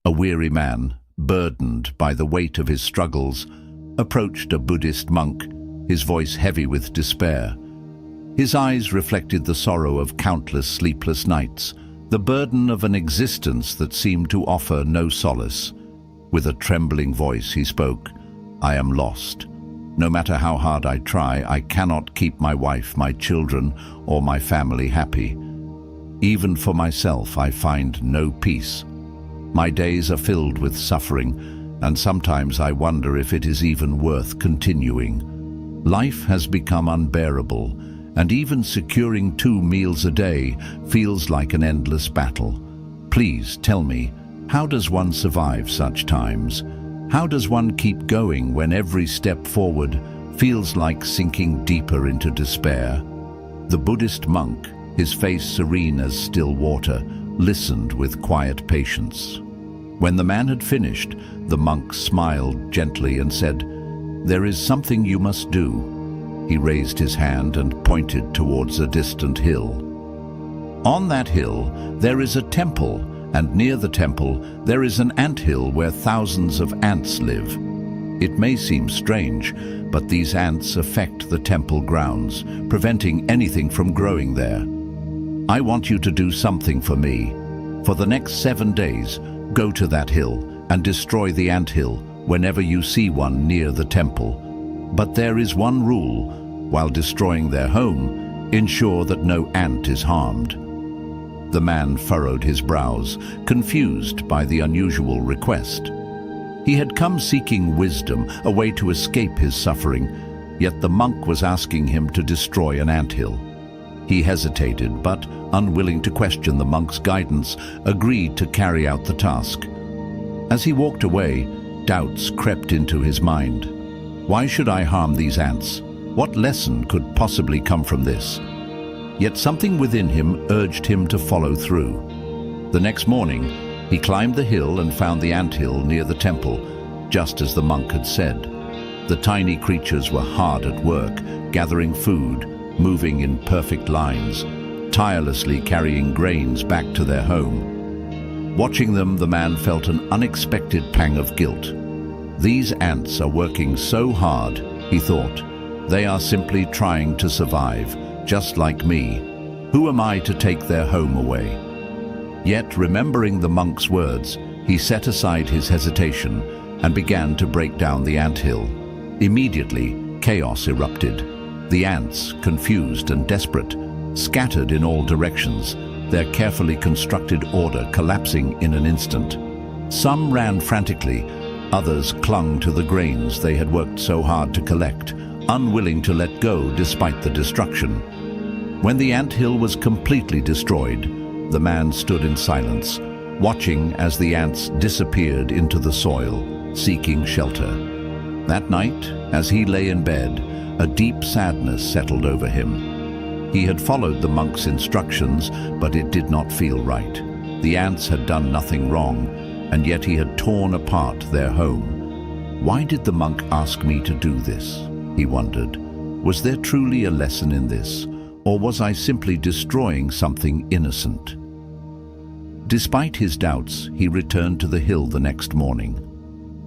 A weary man, burdened by the weight of his struggles, approached a Buddhist monk, his voice heavy with despair. His eyes reflected the sorrow of countless sleepless nights, the burden of an existence that seemed to offer no solace. With a trembling voice he spoke, "I am lost. No matter how hard I try, I cannot keep my wife, my children, or my family happy. Even for myself, I find no peace. My days are filled with suffering, and sometimes I wonder if it is even worth continuing. Life has become unbearable, and even securing 2 meals a day feels like an endless battle. Please tell me, how does one survive such times? How does one keep going when every step forward feels like sinking deeper into despair?" The Buddhist monk, his face serene as still water, listened with quiet patience. When the man had finished, the monk smiled gently and said, "There is something you must do." He raised his hand and pointed towards a distant hill. "On that hill, there is a temple, and near the temple, there is an anthill where thousands of ants live. It may seem strange, but these ants affect the temple grounds, preventing anything from growing there. I want you to do something for me. For the next 7 days, go to that hill and destroy the anthill whenever you see one near the temple. But there is one rule: while destroying their home, ensure that no ant is harmed." The man furrowed his brows, confused by the unusual request. He had come seeking wisdom, a way to escape his suffering, yet the monk was asking him to destroy an anthill. He hesitated, but, unwilling to question the monk's guidance, agreed to carry out the task. As he walked away, doubts crept into his mind. Why should I harm these ants? What lesson could possibly come from this? Yet something within him urged him to follow through. The next morning, he climbed the hill and found the anthill near the temple, just as the monk had said. The tiny creatures were hard at work, gathering food, moving in perfect lines, tirelessly carrying grains back to their home. Watching them, the man felt an unexpected pang of guilt. These ants are working so hard, he thought. They are simply trying to survive, just like me. Who am I to take their home away? Yet, remembering the monk's words, he set aside his hesitation and began to break down the anthill. Immediately, chaos erupted. The ants, confused and desperate, scattered in all directions, their carefully constructed order collapsing in an instant. Some ran frantically, others clung to the grains they had worked so hard to collect, unwilling to let go despite the destruction. When the anthill was completely destroyed, the man stood in silence, watching as the ants disappeared into the soil, seeking shelter. That night, as he lay in bed, a deep sadness settled over him. He had followed the monk's instructions, but it did not feel right. The ants had done nothing wrong, and yet he had torn apart their home. Why did the monk ask me to do this? He wondered. Was there truly a lesson in this, or was I simply destroying something innocent? Despite his doubts, he returned to the hill the next morning.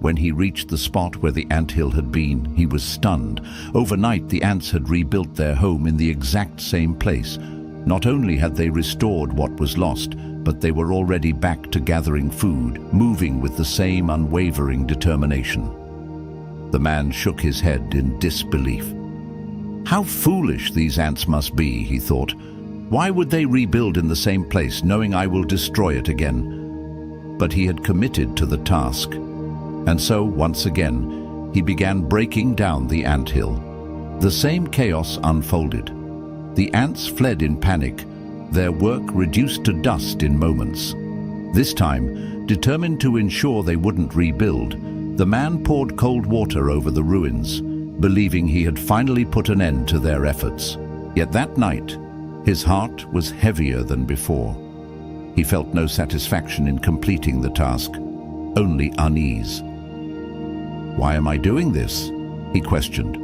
When he reached the spot where the anthill had been, he was stunned. Overnight, the ants had rebuilt their home in the exact same place. Not only had they restored what was lost, but they were already back to gathering food, moving with the same unwavering determination. The man shook his head in disbelief. How foolish these ants must be, he thought. Why would they rebuild in the same place, knowing I will destroy it again? But he had committed to the task. And so, once again, he began breaking down the anthill. The same chaos unfolded. The ants fled in panic, their work reduced to dust in moments. This time, determined to ensure they wouldn't rebuild, the man poured cold water over the ruins, believing he had finally put an end to their efforts. Yet that night, his heart was heavier than before. He felt no satisfaction in completing the task, only unease. Why am I doing this? He questioned.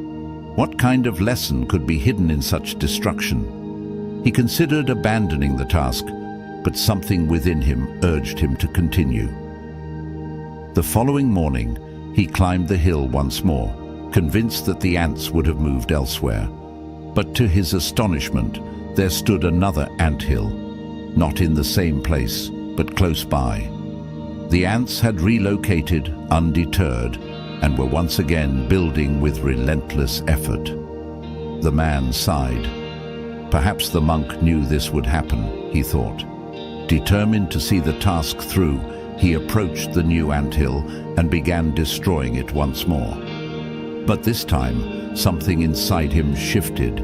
What kind of lesson could be hidden in such destruction? He considered abandoning the task, but something within him urged him to continue. The following morning, he climbed the hill once more, convinced that the ants would have moved elsewhere. But to his astonishment, there stood another anthill, not in the same place, but close by. The ants had relocated undeterred and were once again building with relentless effort. The man sighed. Perhaps the monk knew this would happen, he thought. Determined to see the task through, he approached the new anthill and began destroying it once more. But this time, something inside him shifted.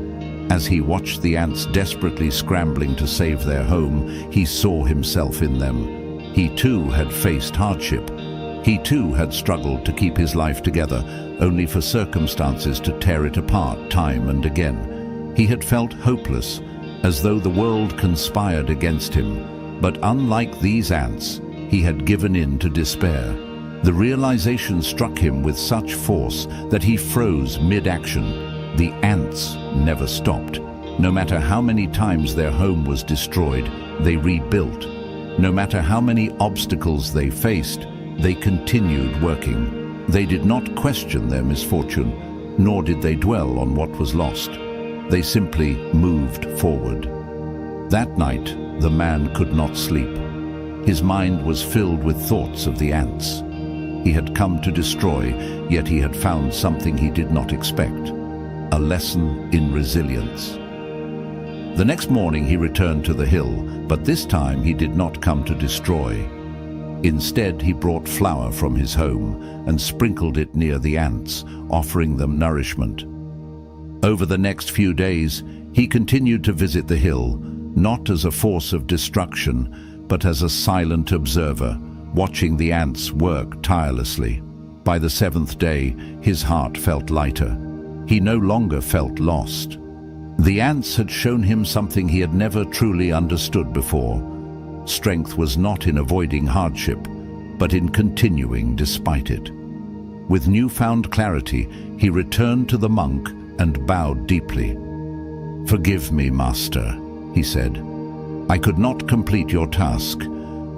As he watched the ants desperately scrambling to save their home, he saw himself in them. He too had faced hardship. He too had struggled to keep his life together, only for circumstances to tear it apart time and again. He had felt hopeless, as though the world conspired against him. But unlike these ants, he had given in to despair. The realization struck him with such force that he froze mid-action. The ants never stopped. No matter how many times their home was destroyed, they rebuilt. No matter how many obstacles they faced, they continued working. They did not question their misfortune, nor did they dwell on what was lost. They simply moved forward. That night, the man could not sleep. His mind was filled with thoughts of the ants. He had come to destroy, yet he had found something he did not expect. A lesson in resilience. The next morning he returned to the hill, but this time he did not come to destroy. Instead, he brought flour from his home and sprinkled it near the ants, offering them nourishment. Over the next few days, he continued to visit the hill, not as a force of destruction, but as a silent observer, watching the ants work tirelessly. By the seventh day, his heart felt lighter. He no longer felt lost. The ants had shown him something he had never truly understood before. Strength was not in avoiding hardship, but in continuing despite it. With newfound clarity, he returned to the monk and bowed deeply. "Forgive me, Master," he said. "I could not complete your task.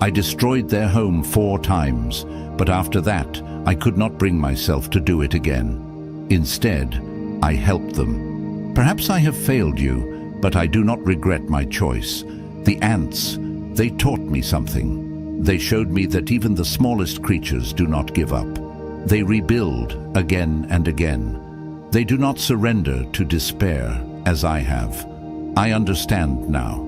I destroyed their home 4 times, but after that, I could not bring myself to do it again. Instead, I helped them. Perhaps I have failed you, but I do not regret my choice. The ants, they taught me something. They showed me that even the smallest creatures do not give up. They rebuild again and again. They do not surrender to despair, as I have. I understand now."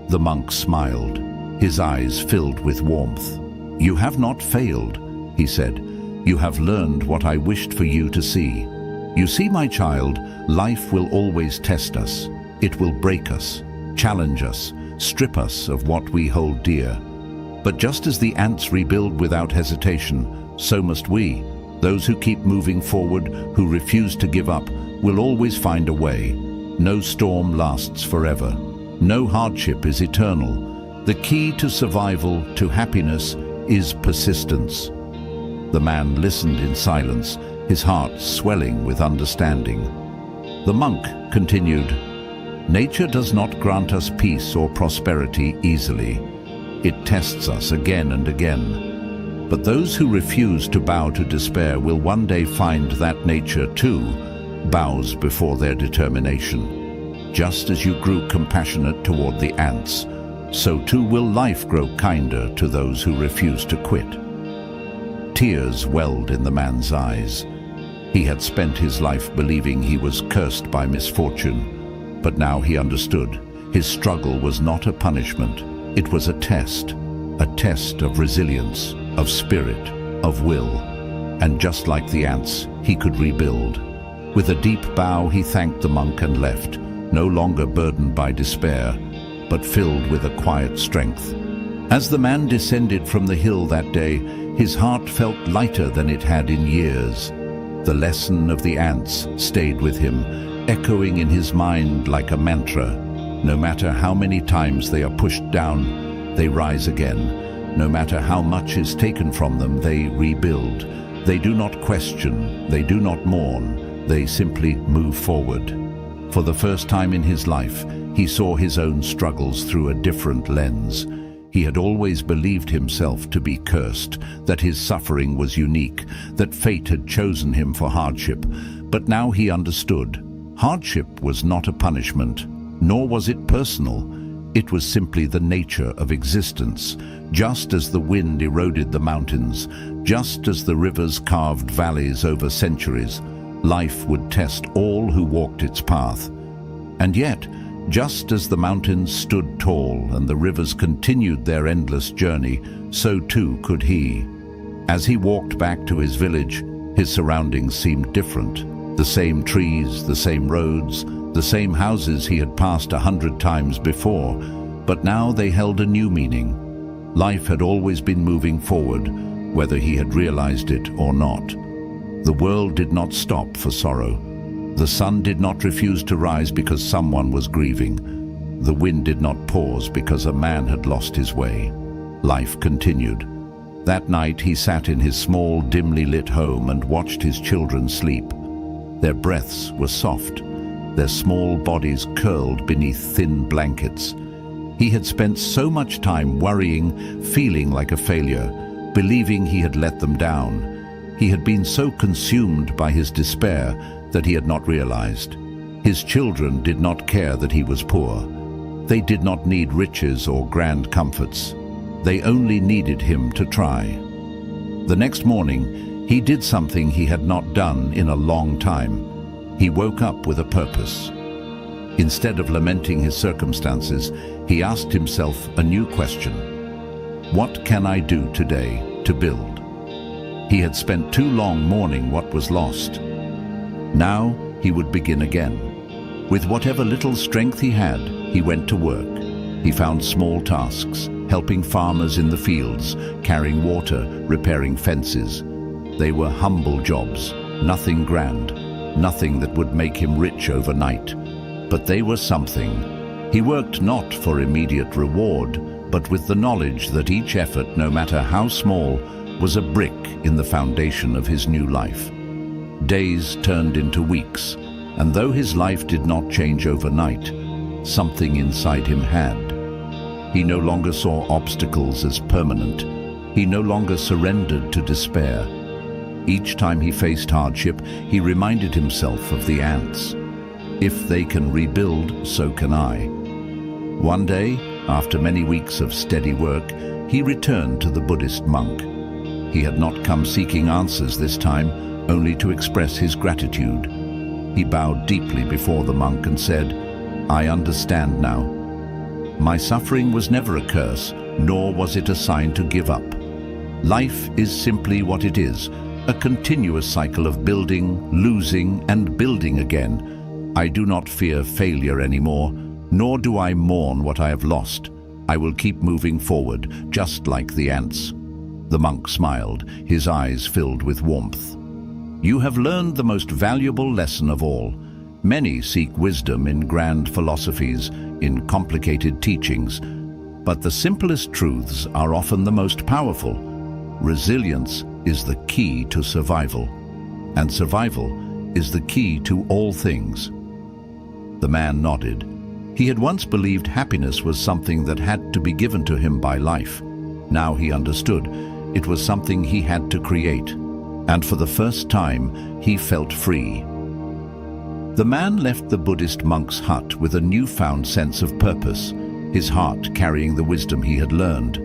The monk smiled, his eyes filled with warmth. "You have not failed," he said. "You have learned what I wished for you to see. You see, my child, life will always test us. It will break us, challenge us, strip us of what we hold dear. But just as the ants rebuild without hesitation, so must we. Those who keep moving forward, who refuse to give up, will always find a way. No storm lasts forever. No hardship is eternal. The key to survival, to happiness, is persistence." The man listened in silence, his heart swelling with understanding. The monk continued, "Nature does not grant us peace or prosperity easily. It tests us again and again. But those who refuse to bow to despair will one day find that nature too bows before their determination. Just as you grew compassionate toward the ants, so too will life grow kinder to those who refuse to quit." Tears welled in the man's eyes. He had spent his life believing he was cursed by misfortune, but now he understood. His struggle was not a punishment. It was a test of resilience, of spirit, of will. And just like the ants, he could rebuild. With a deep bow, he thanked the monk and left, no longer burdened by despair, but filled with a quiet strength. As the man descended from the hill that day, his heart felt lighter than it had in years. The lesson of the ants stayed with him, echoing in his mind like a mantra. No matter how many times they are pushed down, they rise again. No matter how much is taken from them, they rebuild. They do not question, they do not mourn, they simply move forward. For the first time in his life, he saw his own struggles through a different lens. He had always believed himself to be cursed, that his suffering was unique, that fate had chosen him for hardship. But now he understood. Hardship was not a punishment, nor was it personal. It was simply the nature of existence. Just as the wind eroded the mountains, just as the rivers carved valleys over centuries, life would test all who walked its path. And yet, just as the mountains stood tall and the rivers continued their endless journey, so too could he. As he walked back to his village, his surroundings seemed different. The same trees, the same roads, the same houses he had passed 100 times before, but now they held a new meaning. Life had always been moving forward, whether he had realized it or not. The world did not stop for sorrow. The sun did not refuse to rise because someone was grieving. The wind did not pause because a man had lost his way. Life continued. That night he sat in his small, dimly lit home and watched his children sleep. Their breaths were soft, their small bodies curled beneath thin blankets. He had spent so much time worrying, feeling like a failure, believing he had let them down. He had been so consumed by his despair that he had not realized. His children did not care that he was poor. They did not need riches or grand comforts. They only needed him to try. The next morning, he did something he had not done in a long time. He woke up with a purpose. Instead of lamenting his circumstances, he asked himself a new question. What can I do today to build? He had spent too long mourning what was lost. Now he would begin again. With whatever little strength he had, he went to work. He found small tasks, helping farmers in the fields, carrying water, repairing fences. They were humble jobs, nothing grand, nothing that would make him rich overnight. But they were something. He worked not for immediate reward, but with the knowledge that each effort, no matter how small, was a brick in the foundation of his new life. Days turned into weeks, and though his life did not change overnight, something inside him had. He no longer saw obstacles as permanent. He no longer surrendered to despair. Each time he faced hardship, he reminded himself of the ants. If they can rebuild, so can I. One day, after many weeks of steady work, he returned to the Buddhist monk. He had not come seeking answers this time, only to express his gratitude. He bowed deeply before the monk and said, I understand now. My suffering was never a curse, nor was it a sign to give up. Life is simply what it is, a continuous cycle of building, losing, and building again. I do not fear failure anymore, nor do I mourn what I have lost. I will keep moving forward, just like the ants. The monk smiled, his eyes filled with warmth. You have learned the most valuable lesson of all. Many seek wisdom in grand philosophies, in complicated teachings, but the simplest truths are often the most powerful. Resilience is the key to survival, and survival is the key to all things. The man nodded. He had once believed happiness was something that had to be given to him by life. Now he understood it was something he had to create. And for the first time, he felt free. The man left the Buddhist monk's hut with a newfound sense of purpose, his heart carrying the wisdom he had learned.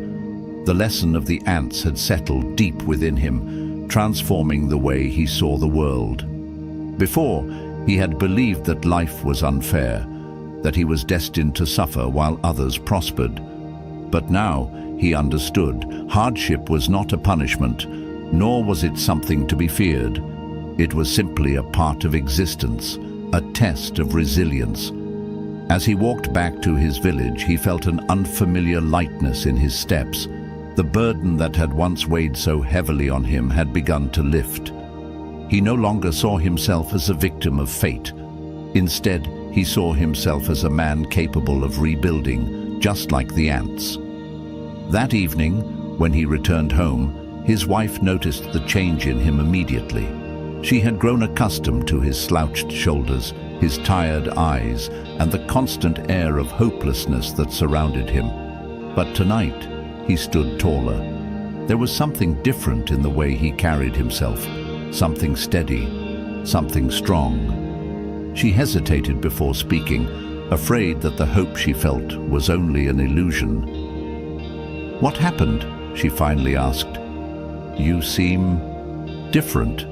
The lesson of the ants had settled deep within him, transforming the way he saw the world. Before, he had believed that life was unfair, that he was destined to suffer while others prospered. But now he understood hardship was not a punishment, nor was it something to be feared. It was simply a part of existence, a test of resilience. As he walked back to his village, he felt an unfamiliar lightness in his steps. The burden that had once weighed so heavily on him had begun to lift. He no longer saw himself as a victim of fate. Instead, he saw himself as a man capable of rebuilding, just like the ants. That evening, when he returned home, his wife noticed the change in him immediately. She had grown accustomed to his slouched shoulders, his tired eyes, and the constant air of hopelessness that surrounded him. But tonight, he stood taller. There was something different in the way he carried himself, something steady, something strong. She hesitated before speaking, afraid that the hope she felt was only an illusion. "What happened?" she finally asked. "You seem different."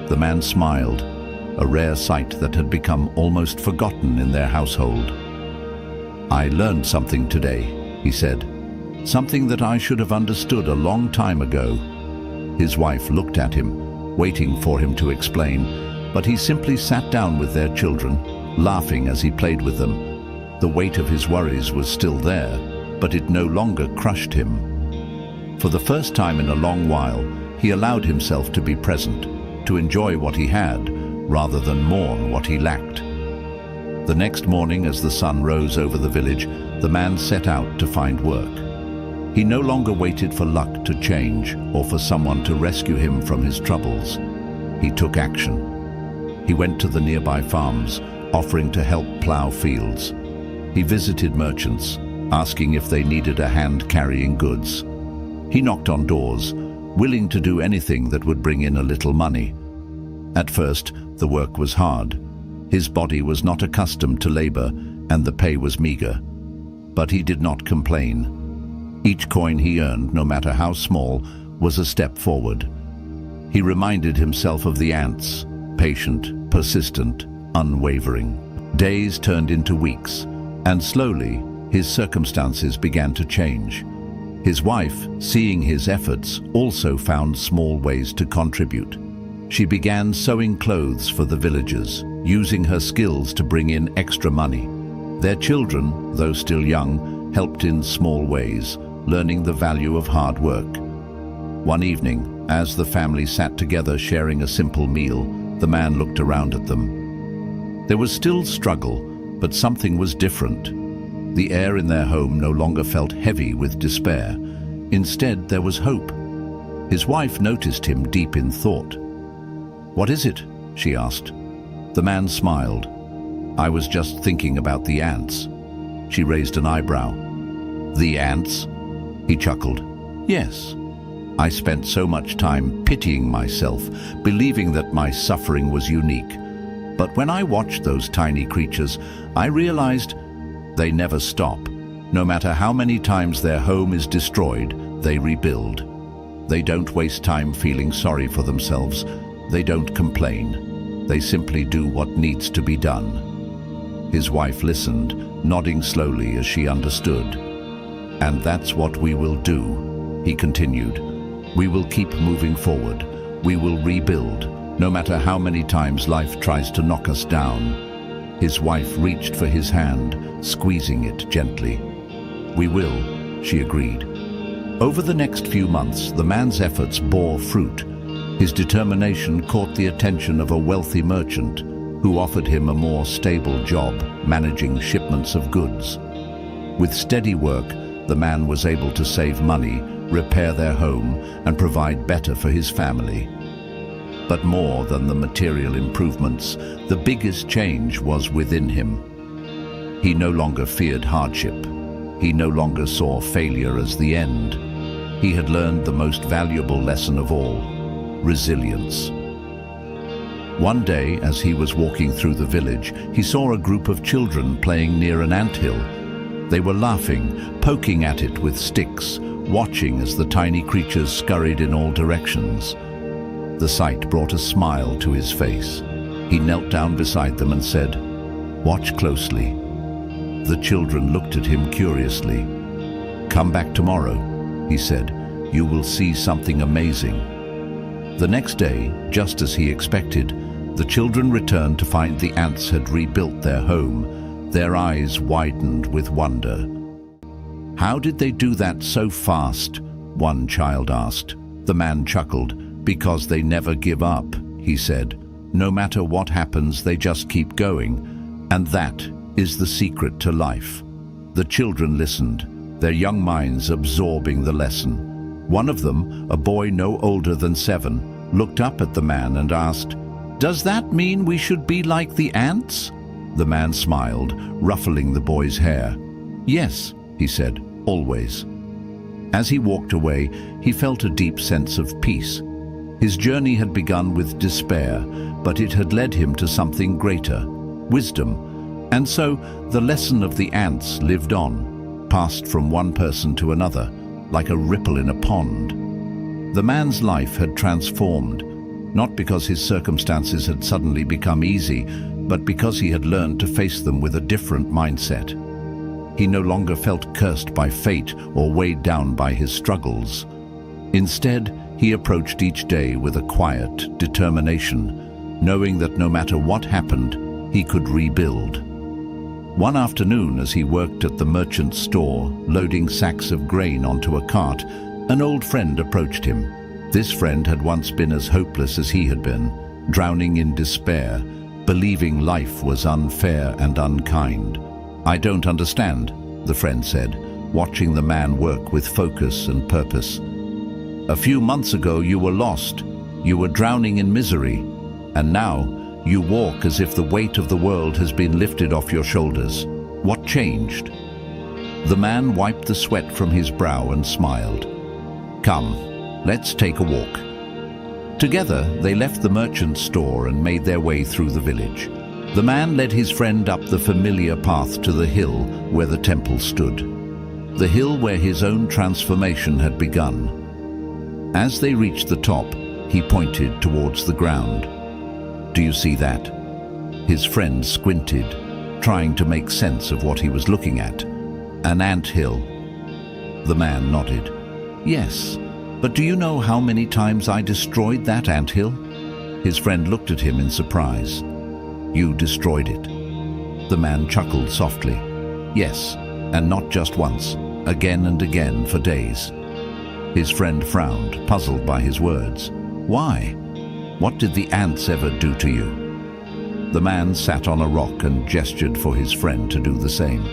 The man smiled, a rare sight that had become almost forgotten in their household. "I learned something today," he said. "Something that I should have understood a long time ago." His wife looked at him, waiting for him to explain, but he simply sat down with their children, laughing as he played with them. The weight of his worries was still there, but it no longer crushed him. For the first time in a long while, he allowed himself to be present, to enjoy what he had, rather than mourn what he lacked. The next morning, as the sun rose over the village, the man set out to find work. He no longer waited for luck to change or for someone to rescue him from his troubles. He took action. He went to the nearby farms, offering to help plow fields. He visited merchants, asking if they needed a hand carrying goods. He knocked on doors, willing to do anything that would bring in a little money. At first, the work was hard. His body was not accustomed to labor, and the pay was meager. But he did not complain. Each coin he earned, no matter how small, was a step forward. He reminded himself of the ants, patient, persistent, unwavering. Days turned into weeks, and slowly his circumstances began to change. His wife, seeing his efforts, also found small ways to contribute. She began sewing clothes for the villagers, using her skills to bring in extra money. Their children, though still young, helped in small ways, learning the value of hard work. One evening, as the family sat together sharing a simple meal, the man looked around at them. There was still struggle, but something was different. The air in their home no longer felt heavy with despair. Instead, there was hope. His wife noticed him deep in thought. "What is it?" she asked. The man smiled. "I was just thinking about the ants." She raised an eyebrow. "The ants?" He chuckled. "Yes. I spent so much time pitying myself, believing that my suffering was unique. But when I watched those tiny creatures, I realized they never stop. No matter how many times their home is destroyed, they rebuild. They don't waste time feeling sorry for themselves. They don't complain. They simply do what needs to be done." His wife listened, nodding slowly as she understood. "And that's what we will do," he continued. "We will keep moving forward. We will rebuild, no matter how many times life tries to knock us down." His wife reached for his hand, squeezing it gently. "We will," she agreed. Over the next few months, the man's efforts bore fruit. His determination caught the attention of a wealthy merchant who offered him a more stable job, managing shipments of goods. With steady work, the man was able to save money, repair their home, and provide better for his family. But more than the material improvements, the biggest change was within him. He no longer feared hardship. He no longer saw failure as the end. He had learned the most valuable lesson of all: resilience. One day, as he was walking through the village, he saw a group of children playing near an anthill. They were laughing, poking at it with sticks, watching as the tiny creatures scurried in all directions. The sight brought a smile to his face. He knelt down beside them and said, "Watch closely." The children looked at him curiously. "Come back tomorrow," he said. "You will see something amazing." The next day, just as he expected, the children returned to find the ants had rebuilt their home. Their eyes widened with wonder. "How did they do that so fast?" one child asked. The man chuckled. "Because they never give up," he said. "No matter what happens, they just keep going. And that is the secret to life." The children listened, their young minds absorbing the lesson. One of them, a boy no older than 7, looked up at the man and asked, "Does that mean we should be like the ants?" The man smiled, ruffling the boy's hair. "Yes," he said, "always." As he walked away, he felt a deep sense of peace. His journey had begun with despair, but it had led him to something greater, wisdom. And so the lesson of the ants lived on, passed from one person to another, like a ripple in a pond. The man's life had transformed, not because his circumstances had suddenly become easy, but because he had learned to face them with a different mindset. He no longer felt cursed by fate or weighed down by his struggles. Instead, he approached each day with a quiet determination, knowing that no matter what happened, he could rebuild. One afternoon, as he worked at the merchant's store, loading sacks of grain onto a cart, an old friend approached him. This friend had once been as hopeless as he had been, drowning in despair, believing life was unfair and unkind. "I don't understand," the friend said, watching the man work with focus and purpose. "A few months ago you were lost, you were drowning in misery, and now you walk as if the weight of the world has been lifted off your shoulders. What changed?" The man wiped the sweat from his brow and smiled. "Come, let's take a walk." Together, they left the merchant's store and made their way through the village. The man led his friend up the familiar path to the hill where the temple stood, the hill where his own transformation had begun. As they reached the top, he pointed towards the ground. "Do you see that?" His friend squinted, trying to make sense of what he was looking at. "An anthill." The man nodded. "Yes, but do you know how many times I destroyed that anthill?" His friend looked at him in surprise. "You destroyed it?" The man chuckled softly. "Yes, and not just once, again and again for days." His friend frowned, puzzled by his words. "Why? What did the ants ever do to you?" The man sat on a rock and gestured for his friend to do the same.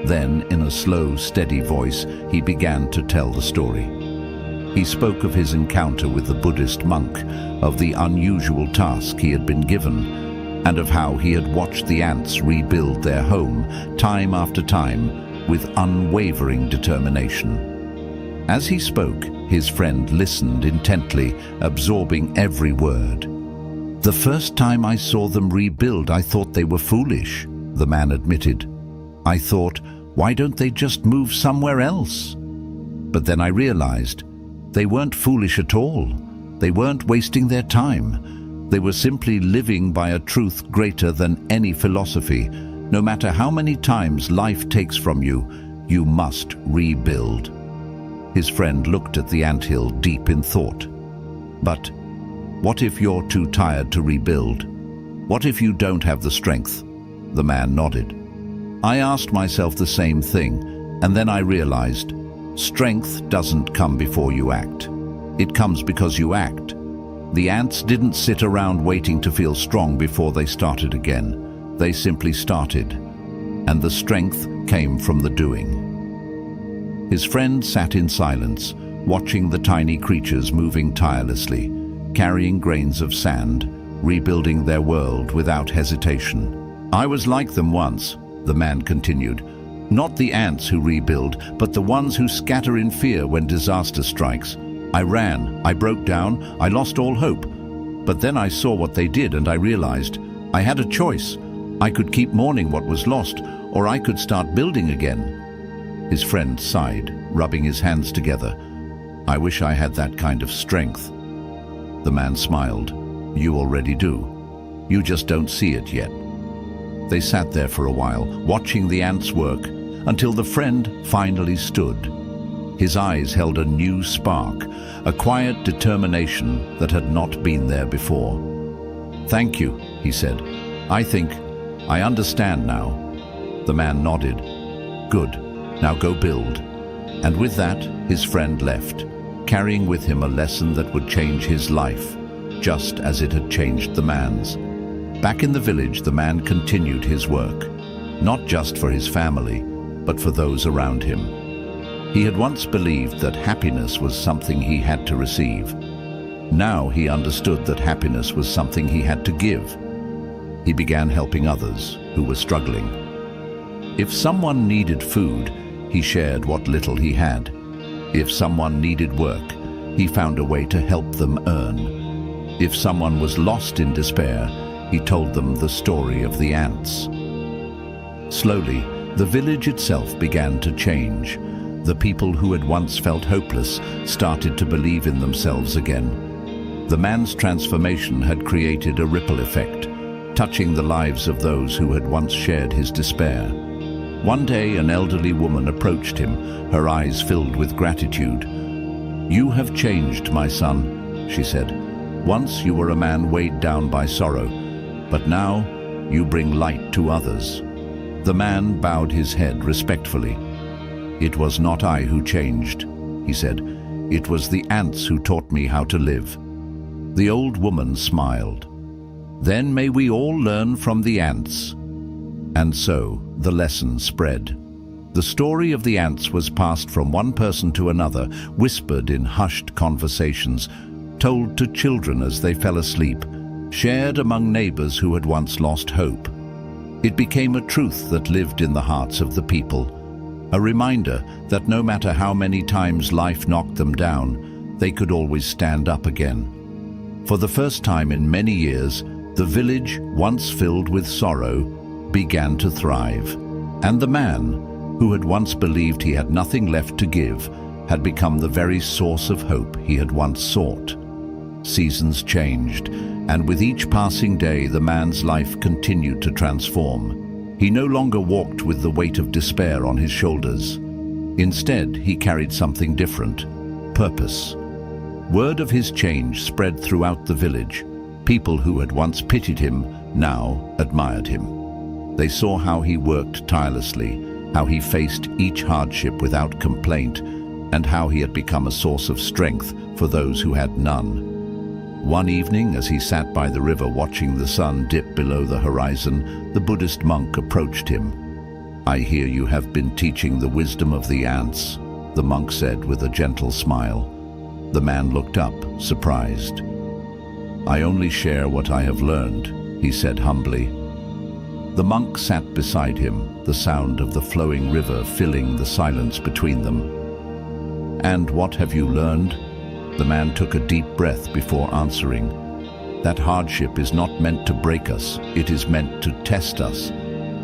Then, in a slow, steady voice, he began to tell the story. He spoke of his encounter with the Buddhist monk, of the unusual task he had been given, and of how he had watched the ants rebuild their home time after time with unwavering determination. As he spoke, his friend listened intently, absorbing every word. "The first time I saw them rebuild, I thought they were foolish," the man admitted. "I thought, why don't they just move somewhere else?" But then I realized they weren't foolish at all. They weren't wasting their time. They were simply living by a truth greater than any philosophy. No matter how many times life takes from you, you must rebuild. His friend looked at the anthill deep in thought. "But what if you're too tired to rebuild? What if you don't have the strength?" The man nodded. I asked myself the same thing, and then I realized, strength doesn't come before you act. It comes because you act. The ants didn't sit around waiting to feel strong before they started again. They simply started, and the strength came from the doing. His friend sat in silence, watching the tiny creatures moving tirelessly, carrying grains of sand, rebuilding their world without hesitation. "I was like them once," the man continued. "Not the ants who rebuild, but the ones who scatter in fear when disaster strikes. I ran, I broke down, I lost all hope. But then I saw what they did and I realized I had a choice. I could keep mourning what was lost, or I could start building again." His friend sighed, rubbing his hands together. "I wish I had that kind of strength." The man smiled. "You already do. You just don't see it yet." They sat there for a while, watching the ants work, until the friend finally stood. His eyes held a new spark, a quiet determination that had not been there before. "Thank you," he said. "I think I understand now." The man nodded. "Good. Now go build." And with that, his friend left, carrying with him a lesson that would change his life, just as it had changed the man's. Back in the village, the man continued his work, not just for his family, but for those around him. He had once believed that happiness was something he had to receive. Now he understood that happiness was something he had to give. He began helping others who were struggling. If someone needed food, he shared what little he had. If someone needed work, he found a way to help them earn. If someone was lost in despair, he told them the story of the ants. Slowly, the village itself began to change. The people who had once felt hopeless started to believe in themselves again. The man's transformation had created a ripple effect, touching the lives of those who had once shared his despair. One day, an elderly woman approached him, her eyes filled with gratitude. "You have changed, my son," she said. "Once you were a man weighed down by sorrow, but now you bring light to others." The man bowed his head respectfully. "It was not I who changed," he said. "It was the ants who taught me how to live." The old woman smiled. "Then may we all learn from the ants." And so the lesson spread. The story of the ants was passed from one person to another, whispered in hushed conversations, told to children as they fell asleep, shared among neighbors who had once lost hope. It became a truth that lived in the hearts of the people, a reminder that no matter how many times life knocked them down, they could always stand up again. For the first time in many years, the village, once filled with sorrow, began to thrive. And the man, who had once believed he had nothing left to give, had become the very source of hope he had once sought. Seasons changed, and with each passing day the man's life continued to transform. He no longer walked with the weight of despair on his shoulders. Instead, he carried something different: purpose. Word of his change spread throughout the village. People who had once pitied him now admired him. They saw how he worked tirelessly, how he faced each hardship without complaint, and how he had become a source of strength for those who had none. One evening, as he sat by the river watching the sun dip below the horizon, the Buddhist monk approached him. "I hear you have been teaching the wisdom of the ants," the monk said with a gentle smile. The man looked up, surprised. "I only share what I have learned," he said humbly. The monk sat beside him, the sound of the flowing river filling the silence between them. "And what have you learned?" The man took a deep breath before answering. "That hardship is not meant to break us, it is meant to test us.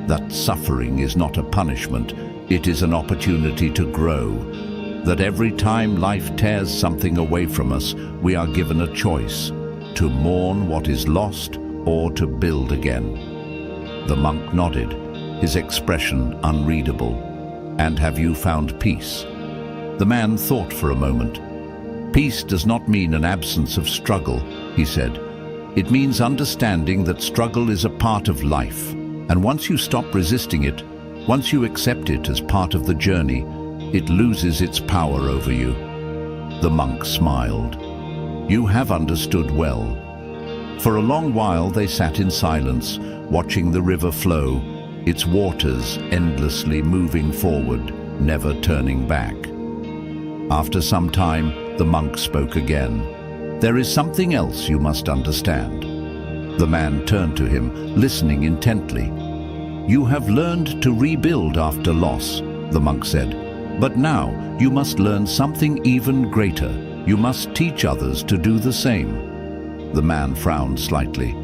That suffering is not a punishment, it is an opportunity to grow. That every time life tears something away from us, we are given a choice: to mourn what is lost or to build again." The monk nodded, his expression unreadable. "And have you found peace?" The man thought for a moment. "Peace does not mean an absence of struggle," he said. "It means understanding that struggle is a part of life. And once you stop resisting it, once you accept it as part of the journey, it loses its power over you." The monk smiled. "You have understood well." For a long while they sat in silence, watching the river flow, its waters endlessly moving forward, never turning back. After some time, the monk spoke again. "There is something else you must understand." The man turned to him, listening intently. "You have learned to rebuild after loss," the monk said. "But now you must learn something even greater. You must teach others to do the same." The man frowned slightly.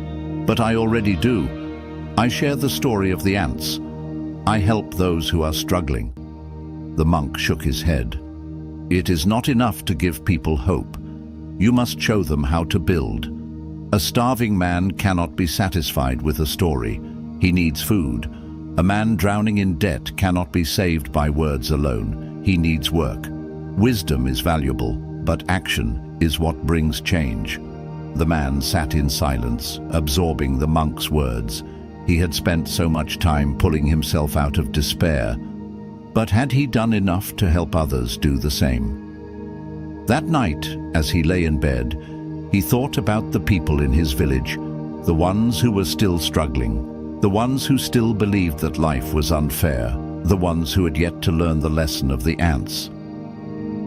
"But I already do. I share the story of the ants. I help those who are struggling." The monk shook his head. "It is not enough to give people hope. You must show them how to build. A starving man cannot be satisfied with a story. He needs food. A man drowning in debt cannot be saved by words alone. He needs work. Wisdom is valuable, but action is what brings change." The man sat in silence, absorbing the monk's words. He had spent so much time pulling himself out of despair. But had he done enough to help others do the same? That night, as he lay in bed, he thought about the people in his village, the ones who were still struggling, the ones who still believed that life was unfair, the ones who had yet to learn the lesson of the ants.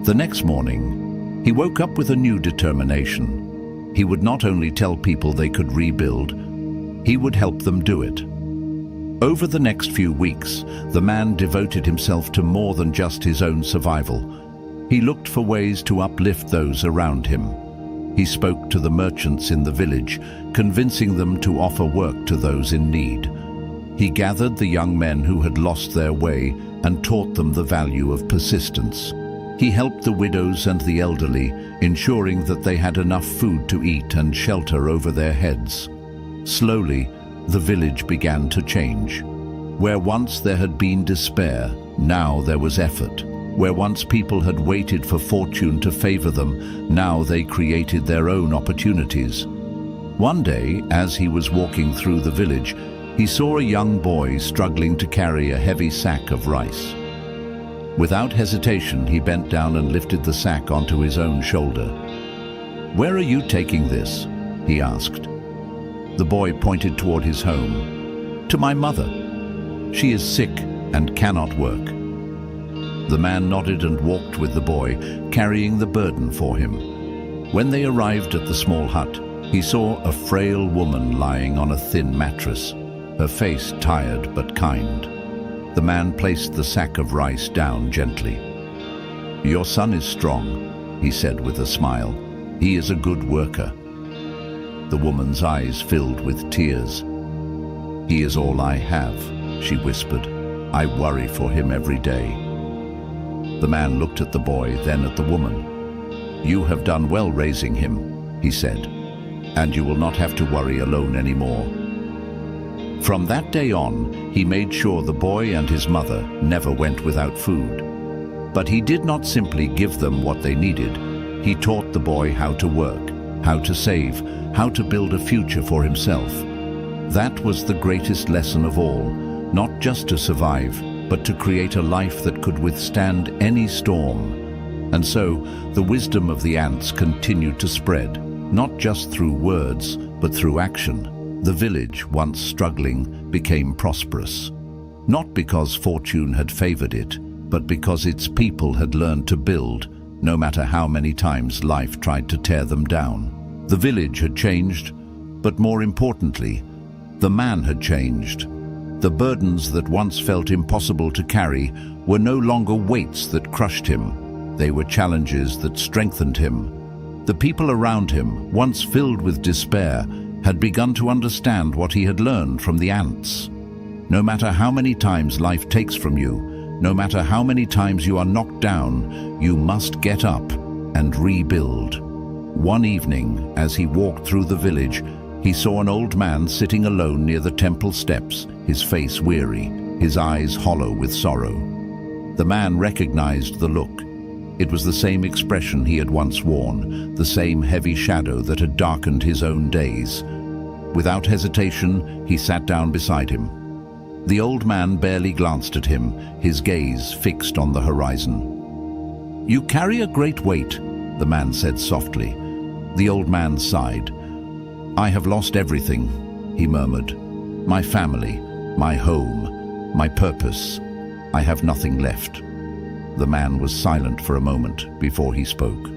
The next morning, he woke up with a new determination. He would not only tell people they could rebuild, he would help them do it. Over the next few weeks, the man devoted himself to more than just his own survival. He looked for ways to uplift those around him. He spoke to the merchants in the village, convincing them to offer work to those in need. He gathered the young men who had lost their way and taught them the value of persistence. He helped the widows and the elderly, ensuring that they had enough food to eat and shelter over their heads. Slowly, the village began to change. Where once there had been despair, now there was effort. Where once people had waited for fortune to favor them, now they created their own opportunities. One day, as he was walking through the village, he saw a young boy struggling to carry a heavy sack of rice. Without hesitation, he bent down and lifted the sack onto his own shoulder. "Where are you taking this?" he asked. The boy pointed toward his home. "To my mother. She is sick and cannot work." The man nodded and walked with the boy, carrying the burden for him. When they arrived at the small hut, he saw a frail woman lying on a thin mattress, her face tired but kind. The man placed the sack of rice down gently. "Your son is strong," he said with a smile. "He is a good worker." The woman's eyes filled with tears. "He is all I have," she whispered. "I worry for him every day." The man looked at the boy, then at the woman. "You have done well raising him," he said, "and you will not have to worry alone anymore." From that day on, he made sure the boy and his mother never went without food. But he did not simply give them what they needed. He taught the boy how to work, how to save, how to build a future for himself. That was the greatest lesson of all, not just to survive, but to create a life that could withstand any storm. And so, the wisdom of the ants continued to spread, not just through words, but through action. The village, once struggling, became prosperous. Not because fortune had favored it, but because its people had learned to build, no matter how many times life tried to tear them down. The village had changed, but more importantly, the man had changed. The burdens that once felt impossible to carry were no longer weights that crushed him. They were challenges that strengthened him. The people around him, once filled with despair, had begun to understand what he had learned from the ants. No matter how many times life takes from you, no matter how many times you are knocked down, you must get up and rebuild. One evening, as he walked through the village, he saw an old man sitting alone near the temple steps, his face weary, his eyes hollow with sorrow. The man recognized the look. It was the same expression he had once worn, the same heavy shadow that had darkened his own days. Without hesitation, he sat down beside him. The old man barely glanced at him, his gaze fixed on the horizon. "You carry a great weight," the man said softly. The old man sighed. "I have lost everything," he murmured. "My family, my home, my purpose. I have nothing left." The man was silent for a moment before he spoke.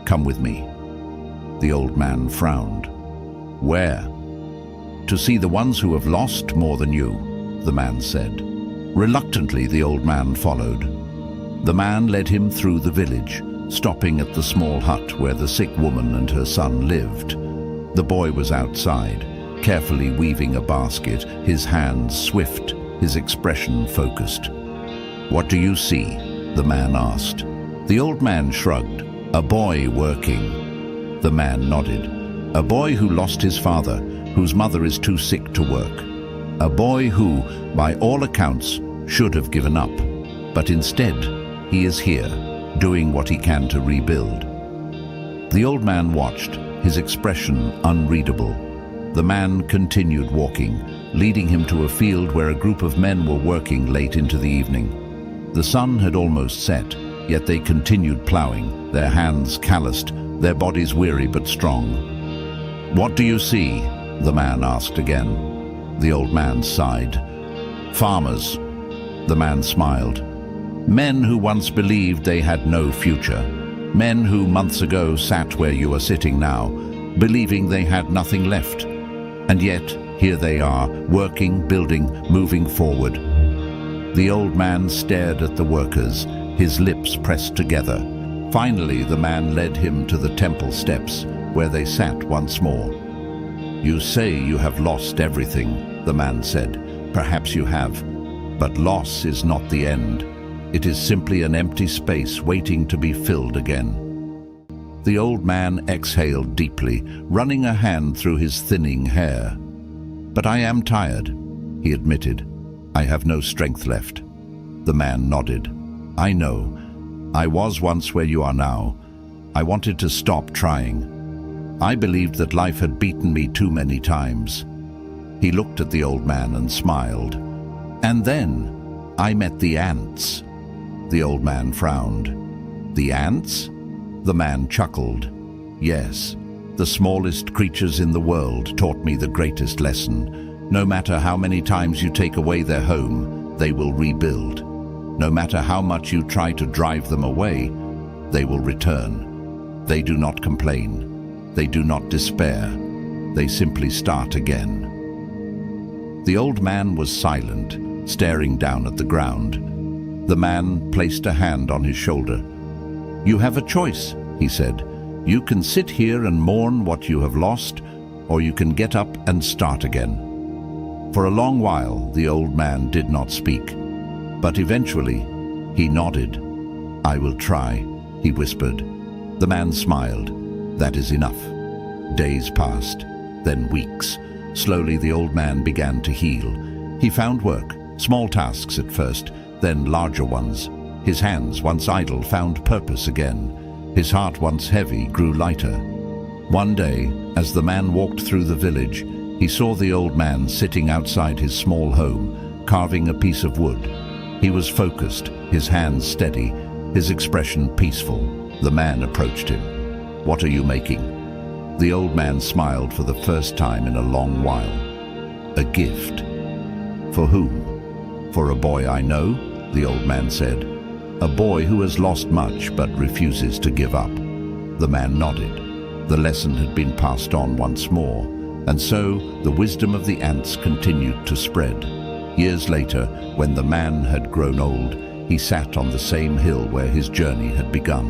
"Come with me." The old man frowned. "Where?" "To see the ones who have lost more than you," the man said. Reluctantly, the old man followed. The man led him through the village, stopping at the small hut where the sick woman and her son lived. The boy was outside, carefully weaving a basket, his hands swift, his expression focused. "What do you see?" the man asked. The old man shrugged. "A boy working." The man nodded. "A boy who lost his father, whose mother is too sick to work. A boy who, by all accounts, should have given up. But instead, he is here, doing what he can to rebuild." The old man watched, his expression unreadable. The man continued walking, leading him to a field where a group of men were working late into the evening. The sun had almost set, yet they continued plowing, their hands calloused, their bodies weary but strong. "What do you see?" the man asked again. The old man sighed. "Farmers." The man smiled. "Men who once believed they had no future. Men who months ago sat where you are sitting now, believing they had nothing left. And yet, here they are, working, building, moving forward." The old man stared at the workers, his lips pressed together. Finally, the man led him to the temple steps, where they sat once more. "You say you have lost everything," the man said. "Perhaps you have, but loss is not the end. It is simply an empty space waiting to be filled again." The old man exhaled deeply, running a hand through his thinning hair. "But I am tired," he admitted. "I have no strength left." The man nodded. "I know. I was once where you are now. I wanted to stop trying. I believed that life had beaten me too many times." He looked at the old man and smiled. "And then I met the ants." The old man frowned. "The ants?" The man chuckled. "Yes, the smallest creatures in the world taught me the greatest lesson. No matter how many times you take away their home, they will rebuild. No matter how much you try to drive them away, they will return. They do not complain. They do not despair. They simply start again." The old man was silent, staring down at the ground. The man placed a hand on his shoulder. "You have a choice," he said. "You can sit here and mourn what you have lost, or you can get up and start again." For a long while, the old man did not speak, but eventually he nodded. "I will try," he whispered. The man smiled. "That is enough." Days passed, then weeks. Slowly the old man began to heal. He found work, small tasks at first, then larger ones. His hands, once idle, found purpose again. His heart, once heavy, grew lighter. One day, as the man walked through the village, he saw the old man sitting outside his small home, carving a piece of wood. He was focused, his hands steady, his expression peaceful. The man approached him. "What are you making?" The old man smiled for the first time in a long while. "A gift." "For whom?" "For a boy I know," the old man said. "A boy who has lost much but refuses to give up." The man nodded. The lesson had been passed on once more, and so the wisdom of the ants continued to spread. Years later, when the man had grown old, he sat on the same hill where his journey had begun.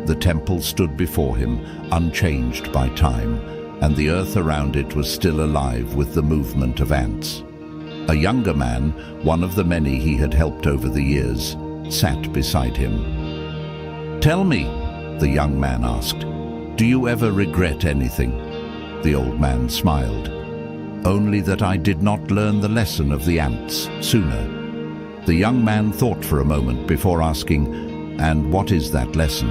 The temple stood before him, unchanged by time, and the earth around it was still alive with the movement of ants. A younger man, one of the many he had helped over the years, sat beside him. "Tell me," the young man asked, "do you ever regret anything?" The old man smiled. "Only that I did not learn the lesson of the ants sooner." The young man thought for a moment before asking, "And what is that lesson?"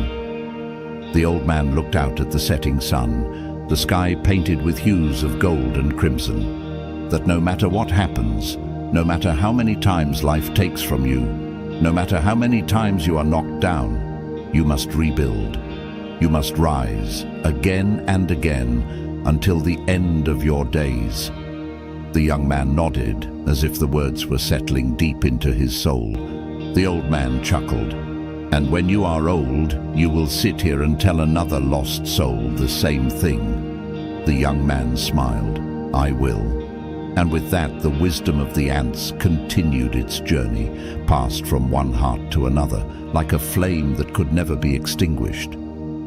The old man looked out at the setting sun, the sky painted with hues of gold and crimson. That no matter what happens, no matter how many times life takes from you, no matter how many times you are knocked down, you must rebuild. You must rise again and again until the end of your days. The young man nodded, as if the words were settling deep into his soul. The old man chuckled. "And when you are old, you will sit here and tell another lost soul the same thing." The young man smiled. "I will." And with that, the wisdom of the ants continued its journey, passed from one heart to another, like a flame that could never be extinguished.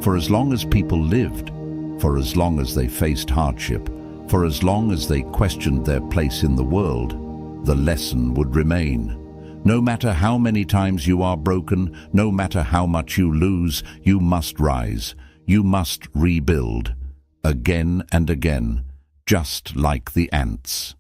For as long as people lived, for as long as they faced hardship, for as long as they questioned their place in the world, the lesson would remain. No matter how many times you are broken, no matter how much you lose, you must rise. You must rebuild. Again and again, just like the ants.